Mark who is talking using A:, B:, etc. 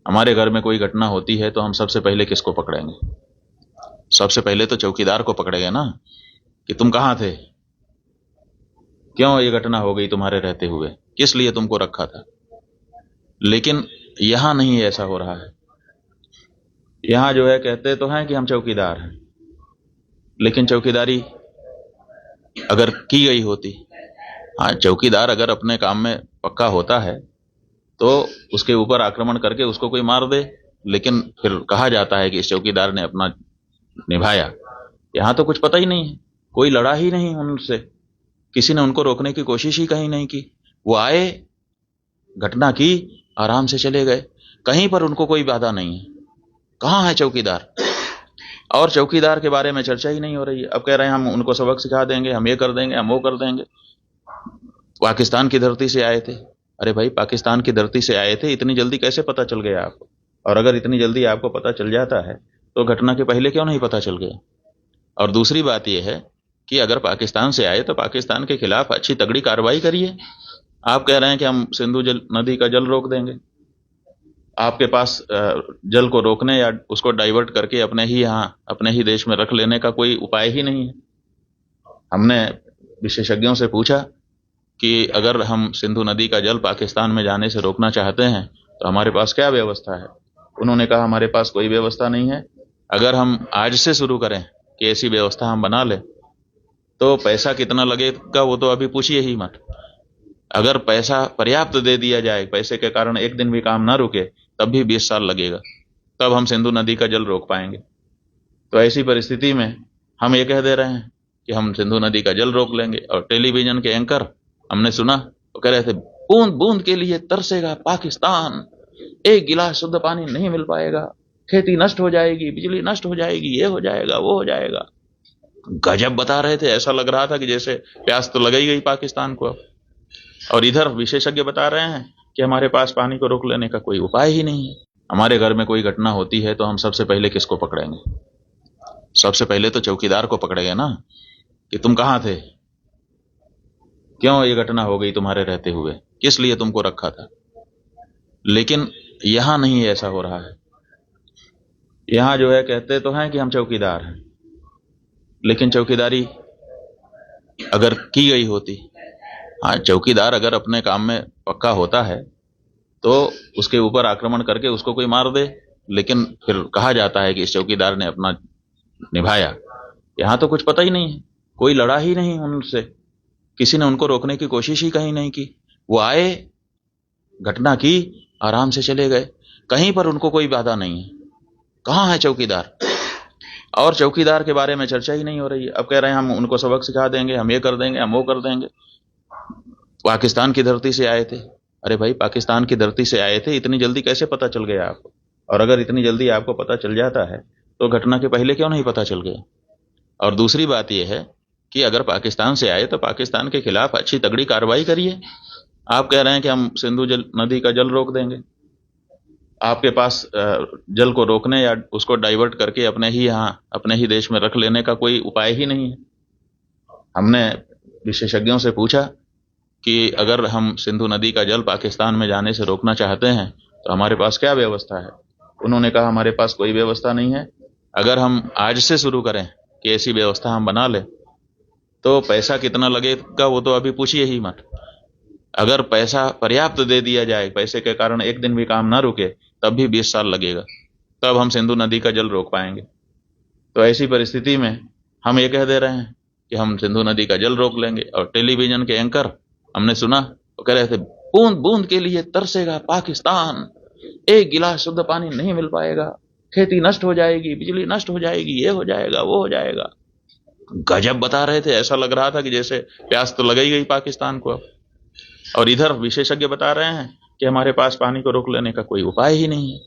A: हमारे घर में कोई घटना होती है तो हम सबसे पहले किसको पकड़ेंगे? सबसे पहले तो चौकीदार को पकड़ेंगे ना, कि तुम कहाँ थे, क्यों ये घटना हो गई तुम्हारे रहते हुए, किस लिए तुमको रखा था। लेकिन यहां नहीं ऐसा हो रहा है। यहां जो है कहते तो हैं कि हम चौकीदार हैं, लेकिन चौकीदारी अगर की गई होती, हाँ चौकीदार अगर अपने काम में पक्का होता है तो उसके ऊपर आक्रमण करके उसको कोई मार दे, लेकिन फिर कहा जाता है कि इस चौकीदार ने अपना निभाया। यहां तो कुछ पता ही नहीं है, कोई लड़ा ही नहीं उनसे, किसी ने उनको रोकने की कोशिश ही कहीं नहीं की। वो आए, घटना की, आराम से चले गए, कहीं पर उनको कोई बाधा नहीं है। कहाँ है चौकीदार? और चौकीदार के बारे में चर्चा ही नहीं हो रही है। अब कह रहे हैं हम उनको सबक सिखा देंगे, हम ये कर देंगे, हम वो कर देंगे। पाकिस्तान की धरती से आए थे। अरे भाई, पाकिस्तान की धरती से आए थे, इतनी जल्दी कैसे पता चल गया आपको? और अगर इतनी जल्दी आपको पता चल जाता है तो घटना के पहले क्यों नहीं पता चल गया? और दूसरी बात यह है कि अगर पाकिस्तान से आए तो पाकिस्तान के खिलाफ अच्छी तगड़ी कार्रवाई करिए। आप कह रहे हैं कि हम सिंधु नदी का जल रोक देंगे। आपके पास जल को रोकने या उसको डाइवर्ट करके अपने ही यहाँ, अपने ही देश में रख लेने का कोई उपाय ही नहीं है। हमने विशेषज्ञों से पूछा कि अगर हम सिंधु नदी का जल पाकिस्तान में जाने से रोकना चाहते हैं तो हमारे पास क्या व्यवस्था है। उन्होंने कहा हमारे पास कोई व्यवस्था नहीं है। अगर हम आज से शुरू करें कि ऐसी व्यवस्था हम बना लें तो पैसा कितना लगेगा वो तो अभी पूछिए ही मत। अगर पैसा पर्याप्त दे दिया जाए, पैसे के कारण एक दिन भी काम ना रुके, तब भी 20 साल लगेगा, तब हम सिंधु नदी का जल रोक पाएंगे। तो ऐसी परिस्थिति में हम ये कह दे रहे हैं कि हम सिंधु नदी का जल रोक लेंगे। और टेलीविजन के एंकर हमने सुना वो कह रहे थे बूंद बूंद के लिए तरसेगा पाकिस्तान, एक गिलास शुद्ध पानी नहीं मिल पाएगा, खेती नष्ट हो जाएगी, बिजली नष्ट हो जाएगी, ये हो जाएगा, वो हो जाएगा। गजब बता रहे थे, ऐसा लग रहा था कि जैसे प्यास तो लग ही गई पाकिस्तान को। और इधर विशेषज्ञ बता रहे हैं कि हमारे पास पानी को रोक लेने का कोई उपाय ही नहीं है। हमारे घर में कोई घटना होती है तो हम सबसे पहले किसको पकड़ेंगे? सबसे पहले तो चौकीदार को पकड़ेंगे ना, कि तुम कहाँ थे, क्यों ये घटना हो गई तुम्हारे रहते हुए, किस लिए तुमको रखा था। लेकिन यहां नहीं ऐसा हो रहा है। यहां जो है कहते तो हैं कि हम चौकीदार हैं, लेकिन चौकीदारी अगर की गई होती, हाँ चौकीदार अगर अपने काम में पक्का होता है तो उसके ऊपर आक्रमण करके उसको कोई मार दे, लेकिन फिर कहा जाता है कि इस चौकीदार ने अपना निभाया। यहां तो कुछ पता ही नहीं है, कोई लड़ा ही नहीं उनसे, किसी ने उनको रोकने की कोशिश ही कहीं नहीं की। वो आए, घटना की, आराम से चले गए, कहीं पर उनको कोई बाधा नहीं है। कहाँ है चौकीदार? और चौकीदार के बारे में चर्चा ही नहीं हो रही है। अब कह रहे हैं हम उनको सबक सिखा देंगे, हम ये कर देंगे, हम वो कर देंगे। पाकिस्तान की धरती से आए थे। अरे भाई, पाकिस्तान की धरती से आए थे, इतनी जल्दी कैसे पता चल गया आपको? और अगर इतनी जल्दी आपको पता चल जाता है तो घटना के पहले क्यों नहीं पता चल गया? और दूसरी बात यह है कि अगर पाकिस्तान से आए तो पाकिस्तान के खिलाफ अच्छी तगड़ी कार्रवाई करिए। आप कह रहे हैं कि हम सिंधु नदी का जल रोक देंगे। आपके पास जल को रोकने या उसको डाइवर्ट करके अपने ही यहाँ, अपने ही देश में रख लेने का कोई उपाय ही नहीं है। हमने विशेषज्ञों से पूछा कि अगर हम सिंधु नदी का जल पाकिस्तान में जाने से रोकना चाहते हैं तो हमारे पास क्या व्यवस्था है। उन्होंने कहा हमारे पास कोई व्यवस्था नहीं है। अगर हम आज से शुरू करें कि ऐसी व्यवस्था हम बना लें तो पैसा कितना लगेगा वो तो अभी पूछिए ही मत। अगर पैसा पर्याप्त दे दिया जाए, पैसे के कारण एक दिन भी काम ना रुके, तब भी 20 साल लगेगा, तब हम सिंधु नदी का जल रोक पाएंगे। तो ऐसी परिस्थिति में हम ये कह दे रहे हैं कि हम सिंधु नदी का जल रोक लेंगे। और टेलीविजन के एंकर हमने सुना वो कह रहे थे बूंद बूंद के लिए तरसेगा पाकिस्तान, एक गिलास शुद्ध पानी नहीं मिल पाएगा, खेती नष्ट हो जाएगी, बिजली नष्ट हो जाएगी, ये हो जाएगा, वो हो जाएगा। गजब बता रहे थे, ऐसा लग रहा था कि जैसे प्यास तो लग ही गई पाकिस्तान को। और इधर विशेषज्ञ बता रहे हैं कि हमारे पास पानी को रोक लेने का कोई उपाय ही नहीं है।